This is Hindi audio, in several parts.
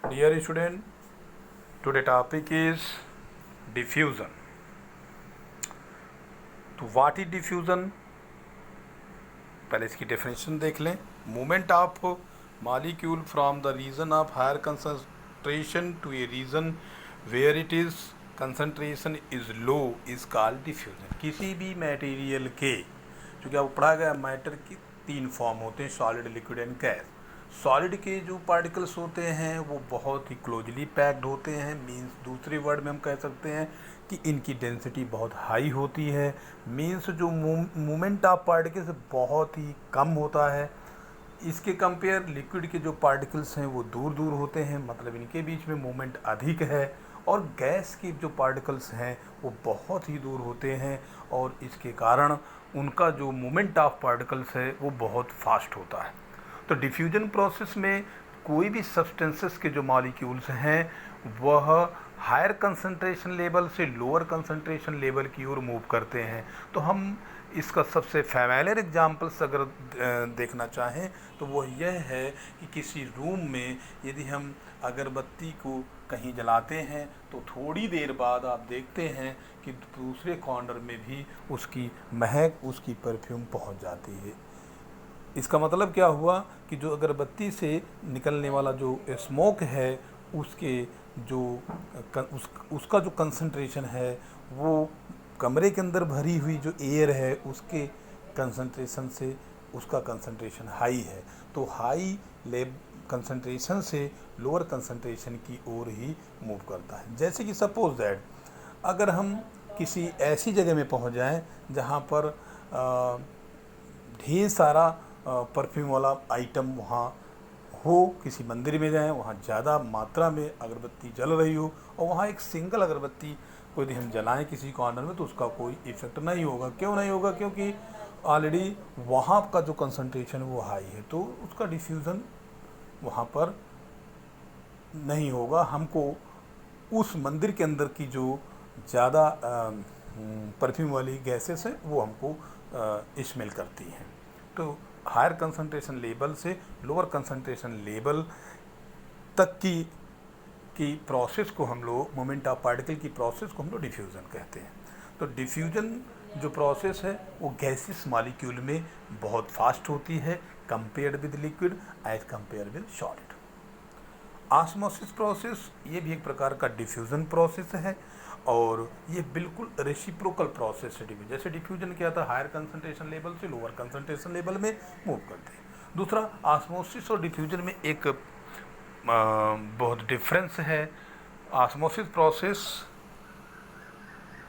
Dear student, today topic is diffusion. तो व्हाट इज डिफ्यूजन? पहले इसकी डेफिनेशन देख लें. Movement of molecule from the region of higher concentration to a region where it is concentration is low is called diffusion. किसी भी मटेरियल के, क्योंकि आपको पढ़ा गया मैटर की 3 फॉर्म होते हैं, solid, liquid and gas. Solid के जो पार्टिकल्स होते हैं वो बहुत ही क्लोजली पैक्ड होते हैं. मींस दूसरे वर्ड में हम कह सकते हैं कि इनकी डेंसिटी बहुत हाई होती है. मींस जो मूवमेंट ऑफ पार्टिकल्स बहुत ही कम होता है. इसके कंपेयर लिक्विड के जो पार्टिकल्स हैं वो दूर दूर होते हैं, मतलब इनके बीच में मूवमेंट अधिक है. और गैस के जो पार्टिकल्स हैं वो बहुत ही दूर होते हैं और इसके कारण उनका जो मूवमेंट ऑफ पार्टिकल्स है वो बहुत फास्ट होता है. तो डिफ्यूजन प्रोसेस में कोई भी सब्सटेंसेस के जो मॉलिक्यूल्स हैं वह हायर कंसंट्रेशन लेवल से लोअर कंसंट्रेशन लेवल की ओर मूव करते हैं. तो हम इसका सबसे फैमिलियर एग्जांपल्स अगर देखना चाहें तो वो यह है कि किसी रूम में यदि हम अगरबत्ती को कहीं जलाते हैं तो थोड़ी देर बाद आप देखते हैं कि दूसरे कॉर्नर में भी उसकी महक, उसकी परफ्यूम पहुंच जाती है. इसका मतलब क्या हुआ कि जो अगरबत्ती से निकलने वाला जो स्मोक है उसके जो उसका जो कंसंट्रेशन है वो कमरे के अंदर भरी हुई जो एयर है उसके कंसंट्रेशन से उसका कंसंट्रेशन हाई है. तो हाई लेव कंसंट्रेशन से लोअर कंसंट्रेशन की ओर ही मूव करता है. जैसे कि सपोज दैट अगर हम किसी ऐसी जगह में पहुंच जाएं जहां पर ढेर सारा परफ्यूम वाला आइटम वहाँ हो, किसी मंदिर में जाएं वहाँ ज़्यादा मात्रा में अगरबत्ती जल रही हो और वहाँ एक सिंगल अगरबत्ती को यदि हम जलाएं किसी कॉर्नर में तो उसका कोई इफेक्ट नहीं होगा. क्यों नहीं होगा? क्योंकि ऑलरेडी वहाँ का जो कंसंट्रेशन वो हाई है, तो उसका डिफ्यूज़न वहाँ पर नहीं होगा. हमको उस मंदिर के अंदर की जो ज़्यादा परफ्यूम वाली गैसेस हैं वो हमको स्मेल करती हैं. तो हायर कंसंट्रेशन लेवल से लोअर कंसंट्रेशन लेवल तक की प्रोसेस को हम लोग, मोमेंट ऑफ पार्टिकल की प्रोसेस को हम लोग डिफ्यूज़न कहते हैं. तो डिफ्यूज़न जो प्रोसेस है वो गैसेस मॉलिक्यूल में बहुत फास्ट होती है compared with liquid as compare with solid. Osmosis process ये भी एक प्रकार का डिफ्यूज़न प्रोसेस है और ये बिल्कुल रेसिप्रोकल प्रोसेस है. जैसे डिफ्यूजन क्या था, हायर कंसंट्रेशन लेवल से लोअर कंसंट्रेशन लेवल में मूव करते हैं. दूसरा, ऑस्मोसिस और डिफ्यूजन में एक बहुत डिफरेंस है. ऑस्मोसिस प्रोसेस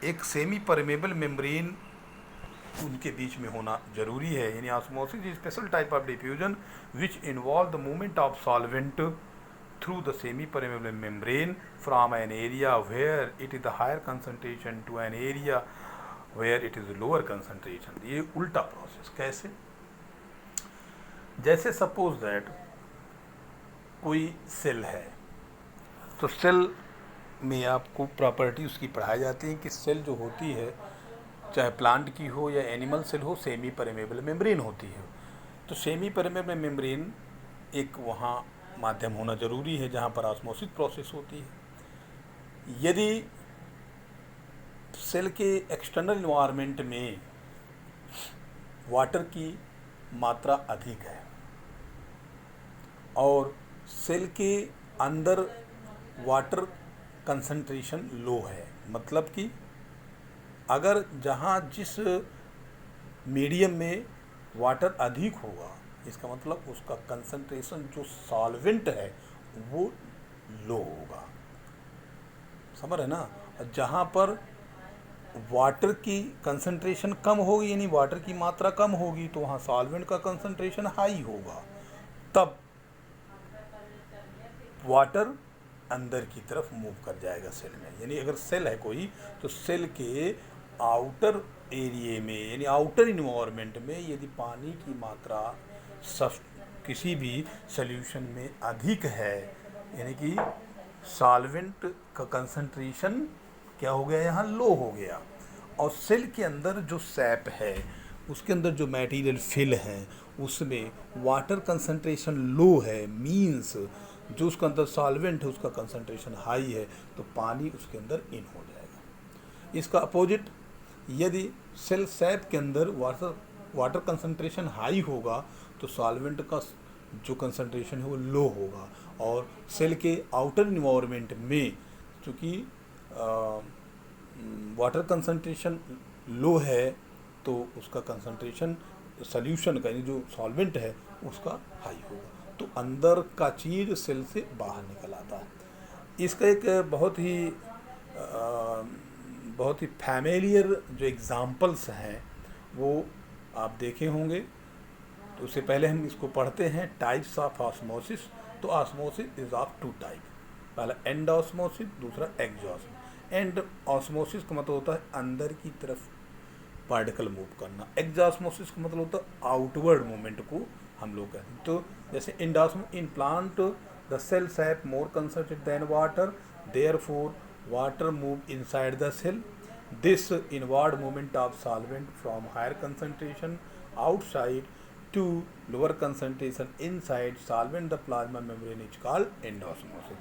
एक सेमी परमेबल मेम्ब्रेन उनके बीच में होना जरूरी है. यानी osmosis is special type of diffusion which involve the movement of solvent through the semi-permeable membrane from an area where it is the higher concentration to an area where it is lower concentration. ये उल्टा प्रोसेस. कैसे? जैसे सपोज दैट कोई सेल है, तो सेल में आपको प्रॉपर्टी उसकी पढ़ाई जाती है कि सेल जो होती है चाहे प्लांट की हो या एनिमल सेल हो, सेमी परमेबल मेम्ब्रेन होती है. तो सेमी परमेबल मेम्ब्रेन एक वहाँ माध्यम होना जरूरी है जहाँ पर ऑस्मोसिस प्रोसेस होती है. यदि सेल के एक्सटर्नल एनवायरनमेंट में वाटर की मात्रा अधिक है और सेल के अंदर वाटर कंसंट्रेशन लो है, मतलब कि अगर जहाँ जिस मीडियम में वाटर अधिक होगा इसका मतलब उसका कंसंट्रेशन जो सॉल्वेंट है वो लो होगा. समझ रहे ना? जहाँ पर वाटर की कंसंट्रेशन कम होगी यानी वाटर की मात्रा कम होगी तो वहाँ सॉल्वेंट का कंसंट्रेशन हाई होगा. तब वाटर अंदर की तरफ मूव कर जाएगा सेल में. यानी अगर सेल है कोई तो सेल के आउटर एरिया में यानी आउटर इन्वायरमेंट में यदि पानी की मात्रा किसी भी सॉल्यूशन में अधिक है यानी कि सॉल्वेंट का कंसंट्रेशन क्या हो गया, यहाँ लो हो गया, और सेल के अंदर जो सैप है उसके अंदर जो मटेरियल फिल है उसमें वाटर कंसंट्रेशन लो है, मींस जो उसके अंदर सॉल्वेंट है उसका कंसंट्रेशन हाई है तो पानी उसके अंदर इन हो जाएगा। इसका अपोजिट, यदि सेल सैप के अंदर वाटर कंसंट्रेशन हाई होगा तो सॉल्वेंट का जो कंसंट्रेशन है वो लो होगा, और सेल के आउटर इन्वायरमेंट में चूँकि वाटर कंसंट्रेशन लो है तो उसका कंसंट्रेशन सॉल्यूशन का, यानी जो सॉल्वेंट है उसका हाई होगा, तो अंदर का चीज़ सेल से बाहर निकल आता है। इसका एक बहुत ही फैमिलियर जो एग्जाम्पल्स हैं वो आप देखे होंगे। तो उससे पहले हम इसको पढ़ते हैं, टाइप्स ऑफ ऑस्मोसिस। तो osmosis is of two type, पहला एंड ऑस्मोसिस, दूसरा एक्सॉस्मोसिस। एंड ऑस्मोसिस का मतलब होता है अंदर की तरफ पार्टिकल मूव करना, एक्सॉस्मोसिस का मतलब होता है आउटवर्ड मूवमेंट को हम लोग कहते हैं। तो जैसे in plant the cell sap more concentrated than water, therefore water move inside the cell. This inward movement of solvent from higher concentration outside to lower concentration inside solvent the plasma membrane is called endosmosis।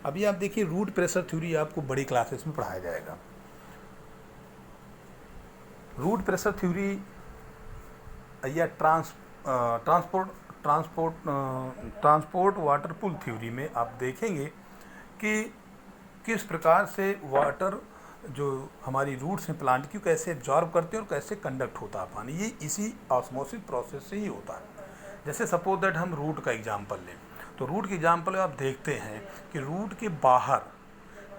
अभी आप देखिए रूट प्रेशर थ्योरी आपको बड़ी क्लासेस में पढ़ाया जाएगा। रूट प्रेशर थ्योरी या ट्रांसपोर्ट वाटर पुल थ्योरी में आप देखेंगे कि किस प्रकार से वाटर जो हमारी रूट्स हैं प्लांट की कैसे एब्जॉर्ब करते हैं और कैसे कंडक्ट होता है पानी, ये इसी ऑस्मोसिस प्रोसेस से ही होता है। जैसे सपोज दैट हम रूट का एग्जांपल लें, तो रूट के एग्जांपल में आप देखते हैं कि रूट के बाहर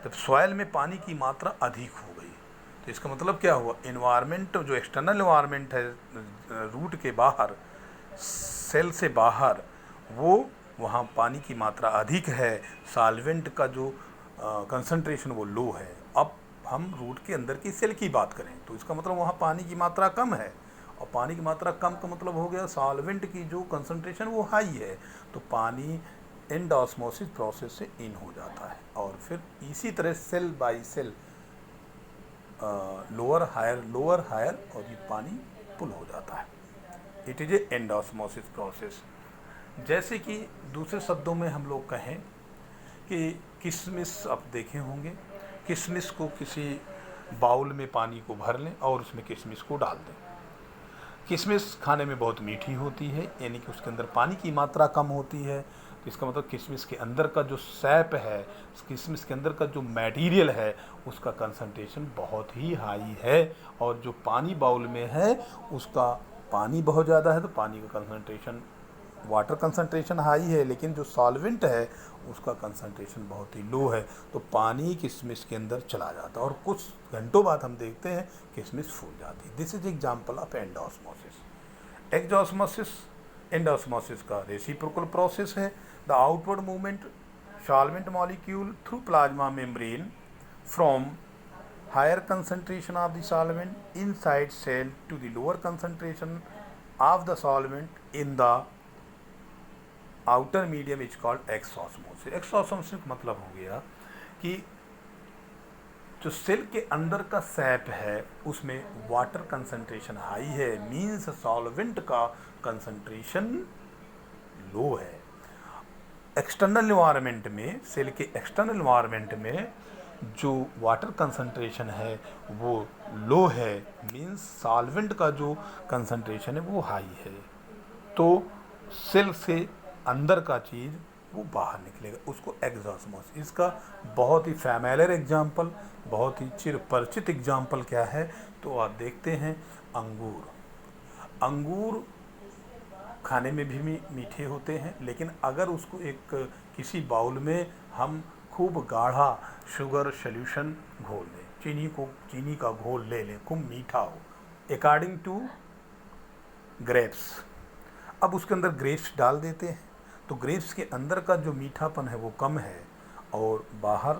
जब सॉइल में पानी की मात्रा अधिक हो गई तो इसका मतलब क्या हुआ, इन्वायरमेंट जो एक्सटर्नल इन्वायरमेंट है रूट के बाहर, सेल से बाहर, वो वहाँ पानी की मात्रा अधिक है, सॉल्वेंट का जो कंसंट्रेशन वो लो है। अब हम रूट के अंदर की सेल की बात करें तो इसका मतलब वहाँ पानी की मात्रा कम है, और पानी की मात्रा कम का मतलब हो गया सॉल्वेंट की जो कंसंट्रेशन वो हाई है, तो पानी एंडोस्मोसिस प्रोसेस से इन हो जाता है, और फिर इसी तरह cell by cell lower higher और ये पानी पुल हो जाता है। It is a endosmosis process. जैसे कि दूसरे शब्दों में हम लोग कहें कि किशमिश आप देखे होंगे, किशमिश को किसी बाउल में पानी को भर लें और उसमें किशमिश को डाल दें। किशमिश खाने में बहुत मीठी होती है, यानी कि उसके अंदर पानी की मात्रा कम होती है, तो इसका मतलब किशमिश के अंदर का जो सैप है, किशमिश के अंदर का जो मटेरियल है उसका कंसंट्रेशन बहुत ही हाई है, और जो पानी बाउल में है उसका पानी बहुत ज़्यादा है, तो पानी का कंसंट्रेशन, वाटर कंसंट्रेशन हाई है लेकिन जो सॉल्वेंट है उसका कंसंट्रेशन बहुत ही लो है, तो पानी किशमिश के अंदर चला जाता है और कुछ घंटों बाद हम देखते हैं किशमिश फूल जाती है। This is example of endosmosis. Exosmosis endosmosis का रेसिप्रोकल प्रोसेस है। The outward movement solvent molecule through plasma membrane from higher concentration of the solvent inside cell to the lower concentration of the solvent in the outer medium is called exosmosis। एक्सोसमोसिस का मतलब हो गया कि जो सेल के अंदर का सैप है उसमें वाटर कंसंट्रेशन हाई है, मीन्स सॉल्वेंट का कंसंट्रेशन लो है। एक्सटर्नल इन्वायरमेंट में, सेल के एक्सटर्नल इन्वायरमेंट में जो वाटर कंसंट्रेशन है वो लो है, मीन्स सॉल्वेंट का जो कंसंट्रेशन है वो हाई है, तो सेल से अंदर का चीज़ वो बाहर निकलेगा, उसको एक्सॉस्मोसिस। इसका बहुत ही फैमिलियर एग्जांपल, बहुत ही चिर परिचित एग्जांपल क्या है, तो आप देखते हैं अंगूर। अंगूर खाने में भी मीठे होते हैं, लेकिन अगर उसको एक किसी बाउल में हम खूब गाढ़ा शुगर सॉल्यूशन घोल लें, चीनी का घोल ले लें, खूब मीठा हो अकॉर्डिंग टू ग्रेप्स, अब उसके अंदर ग्रेप्स डाल देते हैं तो ग्रेप्स के अंदर का जो मीठापन है वो कम है और बाहर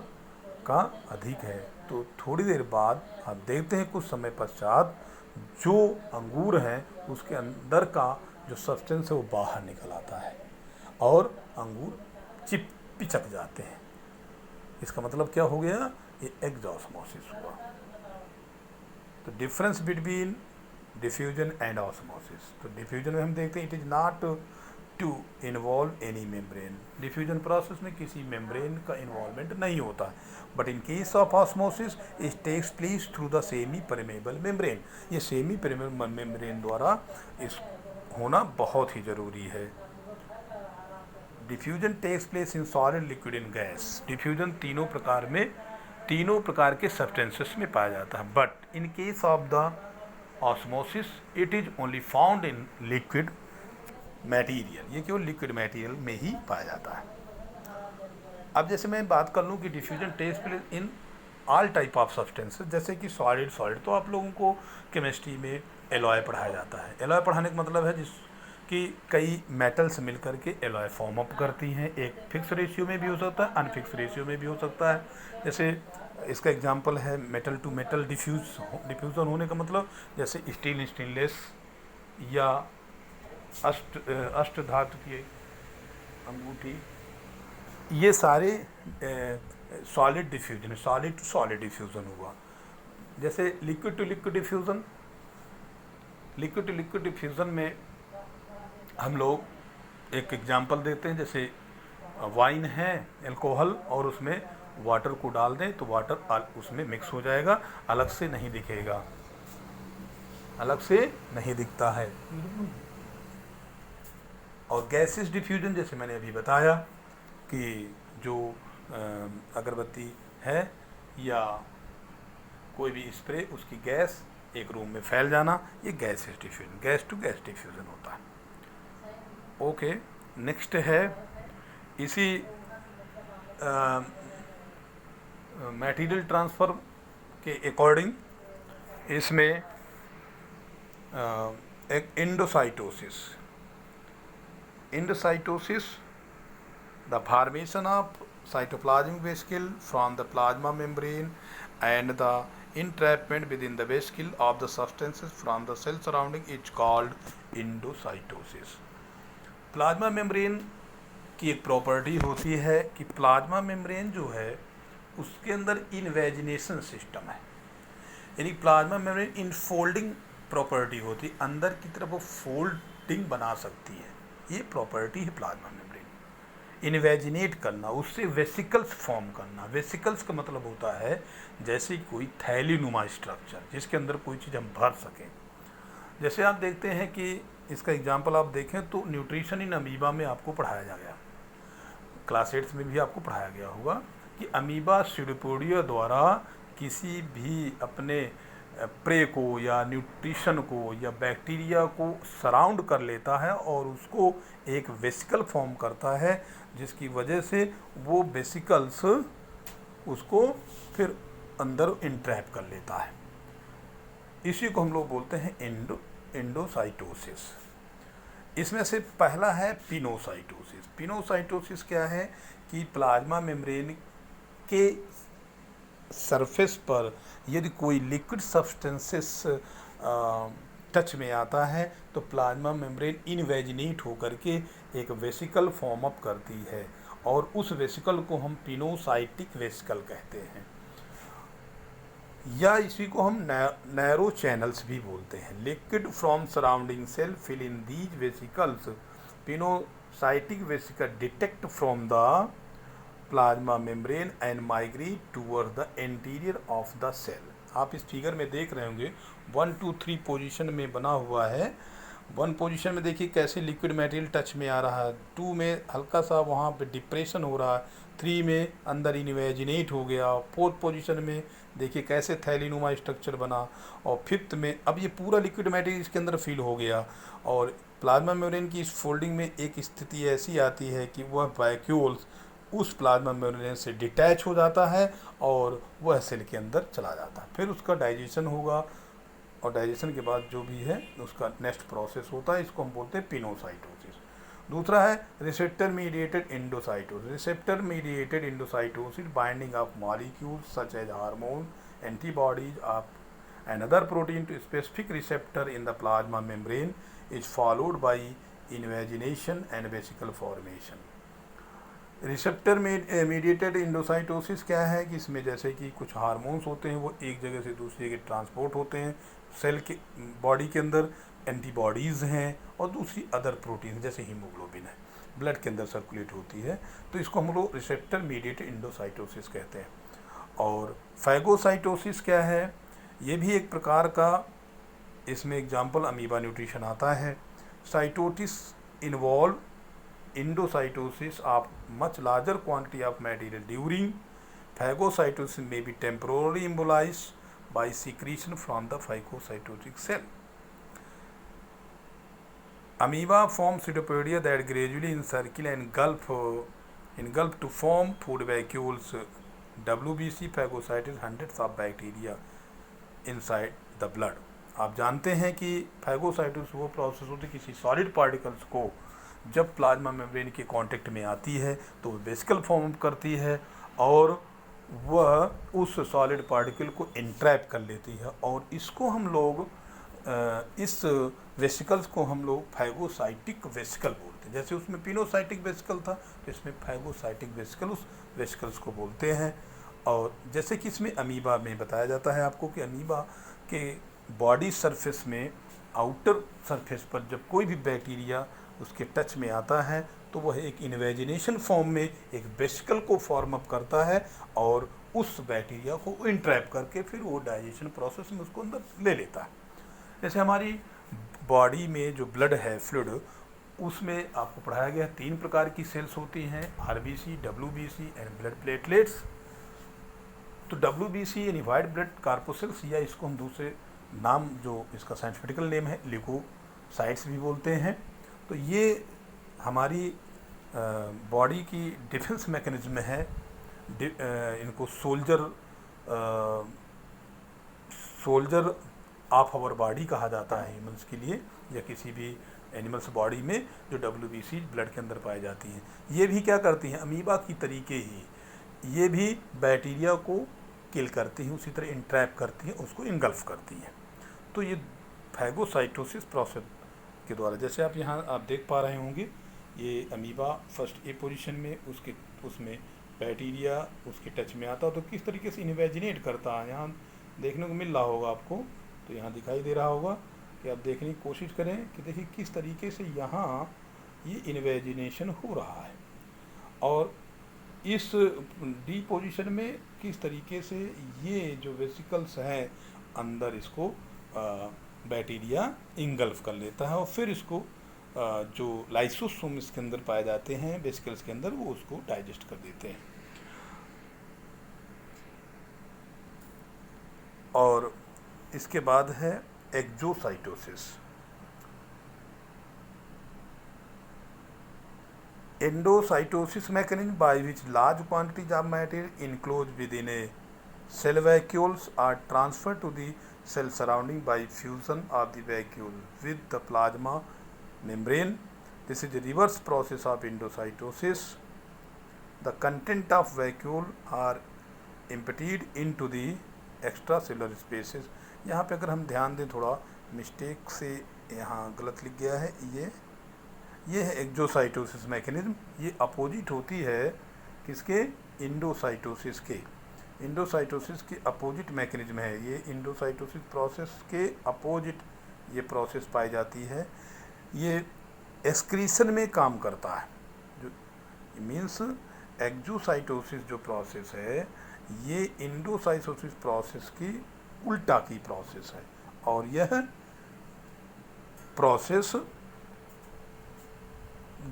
का अधिक है, तो थोड़ी देर बाद आप देखते हैं कुछ समय पश्चात जो अंगूर है उसके अंदर का जो सब्सटेंस है वो बाहर निकल आता है और अंगूर पिचक जाते हैं। इसका मतलब क्या हो गया, ये एक्सॉस्मोसिस हुआ। तो difference between diffusion and osmosis, तो डिफ्यूजन में हम देखते हैं it is not to involve any membrane. Diffusion process में किसी मेम्ब्रेन का इन्वॉल्वमेंट नहीं होता, but in case of osmosis it takes place through the semi permeable membrane. ये सेमी परमेबल मेम्ब्रेन द्वारा इस होना बहुत ही ज़रूरी है। Diffusion takes place in solid, liquid, in gas. Diffusion तीनों प्रकार के सब्सटेंसेस में पाया जाता है, but in case of the osmosis it is only found in liquid material. ये केवल लिक्विड मटेरियल में ही पाया जाता है। अब जैसे मैं बात कर लूँ कि diffusion takes place in all type of substances, जैसे कि सॉलिड, तो आप लोगों को केमिस्ट्री में एलॉय पढ़ाया जाता है। एलॉय पढ़ाने का मतलब है कि कई मेटल्स मिलकर के एलॉय फॉर्म अप करती हैं। एक फिक्स रेशियो में भी हो सकता है, अनफिक्स रेशियो में भी हो सकता है। जैसे इसका एग्जांपल है मेटल टू मेटल डिफ्यूज़न होने का मतलब, जैसे स्टील स्टेनलेस या अष्ट धातु की अंगूठी, ये सारे solid diffusion, solid to solid diffusion हुआ। जैसे लिक्विड टू लिक्विड डिफ्यूज़न में हम लोग एक एग्जांपल देते हैं, जैसे वाइन है अल्कोहल और उसमें वाटर को डाल दें तो वाटर उसमें मिक्स हो जाएगा, अलग से नहीं दिखेगा, अलग से नहीं दिखता है। और गैसेस डिफ्यूजन, जैसे मैंने अभी बताया कि जो अगरबत्ती है या कोई भी स्प्रे, उसकी गैस एक रूम में फैल जाना, ये gases diffusion, gas to gas diffusion होता है। ओके, नेक्स्ट है इसी मटेरियल ट्रांसफ़र के अकॉर्डिंग इसमें एक endocytosis, the formation of cytoplasmic vesicle from the plasma membrane and the entrapment within the vesicle of the substances from the cell surrounding is called endocytosis। Plasma membrane की एक प्रॉपर्टी होती है कि प्लाज्मा मेम्ब्रेन जो है उसके अंदर इनवेजिनेशन सिस्टम है, यानी प्लाज्मा मेम्ब्रेन इनफोल्डिंग प्रॉपर्टी होती है, अंदर की तरफ वो फोल्डिंग बना सकती है। ये प्रॉपर्टी है प्लाज्मा मेम्ब्रेन, इन्वेजिनेट करना, उससे वेसिकल्स फॉर्म करना। वेसिकल्स का मतलब होता है जैसे कोई थैलीनुमा स्ट्रक्चर जिसके अंदर कोई चीज़ हम भर सकें। जैसे आप देखते हैं कि इसका एग्जांपल आप देखें तो न्यूट्रिशन इन अमीबा में आपको पढ़ाया गया, क्लास 8 में भी आपको पढ़ाया गया होगा कि अमीबा स्यूडोपोडिया द्वारा किसी भी अपने प्रे को या न्यूट्रिशन को या बैक्टीरिया को सराउंड कर लेता है और उसको एक वेसिकल फॉर्म करता है, जिसकी वजह से वो वेसिकल्स उसको फिर अंदर इंट्रैप कर लेता है। इसी को हम लोग बोलते हैं एंडोसाइटोसिस। इसमें से पहला है पिनोसाइटोसिस। पिनोसाइटोसिस क्या है कि प्लाज्मा मेम्ब्रेन के सरफेस पर यदि कोई लिक्विड सब्सटेंसेस टच में आता है तो प्लाज्मा मेम्ब्रेन इनवेजिनेट होकर के एक वेसिकल फॉर्म अप करती है और उस वेसिकल को हम पिनोसाइटिक वेसिकल कहते हैं, या इसी को हम नैरो चैनल्स भी बोलते हैं। Liquid from surrounding cell fill in these vesicles. Pinocytic vesicle detect from the plasma membrane and migrate toward the interior of the cell. आप इस फिगर में देख रहे होंगे 1, 2, 3 पोजीशन में बना हुआ है। 1 पोजीशन में देखिए कैसे लिक्विड मटेरियल टच में आ रहा है, 2 में हल्का सा वहाँ पे डिप्रेशन हो रहा है, 3 में अंदर इन्वेजिनेट हो गया, 4th पोजीशन में देखिए कैसे थैलीनुमा स्ट्रक्चर बना, और 5th में अब ये पूरा लिक्विड मटेरियल इसके अंदर फिल हो गया। और प्लाज्मा मेम्ब्रेन की इस फोल्डिंग में एक स्थिति ऐसी आती है कि वह वैक्यूल्स उस प्लाज्मा मेम्ब्रेन से डिटैच हो जाता है और वह सेल के अंदर चला जाता है। फिर उसका डाइजेशन होगा और डाइजेशन के बाद जो भी है उसका नेक्स्ट प्रोसेस होता है, इसको हम बोलते हैं पिनोसाइटोसिस। दूसरा है receptor mediated endocytosis. Receptor mediated endocytosis binding of molecules such as hormone, antibodies of another protein to specific receptor in the plasma membrane is followed by invagination and vesicle formation। Receptor mediated endocytosis क्या है कि इसमें जैसे कि कुछ हार्मोन्स होते हैं वो एक जगह से दूसरी जगह ट्रांसपोर्ट होते हैं सेल के बॉडी के अंदर, एंटीबॉडीज़ हैं और दूसरी अदर प्रोटीन जैसे हीमोग्लोबिन है, ब्लड के अंदर सर्कुलेट होती है। तो इसको हम लोग रिसेप्टर मीडिएटेड इंडोसाइटोसिस कहते हैं। और फैगोसाइटोसिस क्या है, ये भी एक प्रकार का, इसमें एग्जाम्पल अमीबा न्यूट्रिशन आता है। Cytosis involve endocytosis of much larger quantity of material during phagocytosis may be temporarily embolized by secretion from the phagocytotic cell. Amoeba form pseudopodia that gradually encircle and engulf to form food vacuoles. WBC phagocytes hundreds of bacteria inside the blood. आप जानते हैं कि फैगोसाइटोसिस वो प्रोसेस होती है किसी सॉलिड पार्टिकल्स को जब प्लाज्मा मेम्ब्रेन के कांटेक्ट में आती है तो वो वेसिकल फॉर्म करती है और वह उस सॉलिड पार्टिकल को इंट्रैप कर लेती है। और इसको हम लोग इस वेसिकल्स को हम लोग फैगोसाइटिक वेसिकल बोलते हैं। जैसे उसमें पिनोसाइटिक वेसिकल था तो इसमें फैगोसाइटिक वेसिकल, उस वेसिकल्स को बोलते हैं। और जैसे कि इसमें अमीबा में बताया जाता है आपको कि अमीबा के बॉडी सरफेस में आउटर सरफेस पर जब कोई भी बैक्टीरिया उसके टच में आता है तो वह एक इन्वेजिनेशन फॉर्म में एक वेसिकल को फॉर्म अप करता है और उस बैक्टीरिया को इंट्रैप करके फिर वो डाइजेशन प्रोसेस में उसको अंदर ले लेता है। जैसे हमारी बॉडी में जो ब्लड है, फ्लूइड, उसमें आपको पढ़ाया गया 3 प्रकार की सेल्स होती हैं, RBC, WBC and blood platelets. तो डब्ल्यूबीसी यानी वाइट ब्लड कार्पोसेल्स, या इसको हम दूसरे नाम जो इसका साइंटिफिकल नेम है ल्यूकोसाइट्स भी बोलते हैं। तो ये हमारी बॉडी की डिफेंस मैकेनिज्म है। इनको सोल्जर ऑफ आवर बॉडी कहा जाता है ह्यूमंस के लिए, या किसी भी एनिमल्स बॉडी में जो WBC ब्लड के अंदर पाई जाती हैं। ये भी क्या करती हैं, अमीबा की तरीके ही ये भी बैक्टीरिया को किल करती हैं, उसी तरह इंट्रैप करती हैं, उसको इनगल्फ करती हैं। तो ये फैगोसाइटोसिस प्रोसेस के द्वारा, जैसे आप यहाँ आप देख पा रहे होंगे, ये अमीबा फर्स्ट ए पोजीशन में, उसमें बैक्टीरिया उसके टच में आता है तो किस तरीके से इन्वेजिनेट करता है यहाँ देखने को मिल रहा होगा आपको। तो यहाँ दिखाई दे रहा होगा कि आप देखने की कोशिश करें कि देखिए किस तरीके से यहाँ ये इन्वेजिनेशन हो रहा है और इस डी पोजीशन में किस तरीके से ये जो वेसिकल्स हैं अंदर इसको बैक्टीरिया इंगल्फ कर लेता है और फिर इसको जो लाइसोसोम इसके अंदर पाए जाते हैं वेसिकल्स के अंदर, वो उसको डाइजेस्ट कर देते हैं। और इसके बाद है exocytosis. Endocytosis mechanism by which large quantities of material enclosed within a cell vacuoles are transferred to the cell surrounding by fusion of the vacuole with the plasma membrane. This is the reverse process of endocytosis. The content of vacuole are emptied into the extracellular spaces. यहाँ पे अगर हम ध्यान दें, थोड़ा मिस्टेक से यहाँ गलत लिख गया है, ये है एक्सोसाइटोसिस मैकेनिज्म। ये अपोजिट होती है किसके, इंडोसाइटोसिस के। इंडोसाइटोसिस के अपोजिट मैकेनिज्म है ये। इंडोसाइटोसिस प्रोसेस के अपोजिट ये प्रोसेस पाई जाती है। ये एक्सक्रीशन में काम करता है। जो मीन्स एक्सोसाइटोसिस जो प्रोसेस है ये इंडोसाइटोसिस प्रोसेस की उल्टा की प्रोसेस है और यह प्रोसेस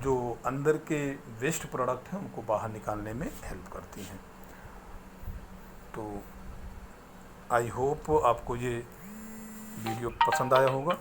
जो अंदर के वेस्ट प्रोडक्ट हैं उनको बाहर निकालने में हेल्प करती हैं। तो आई होप आपको ये वीडियो पसंद आया होगा।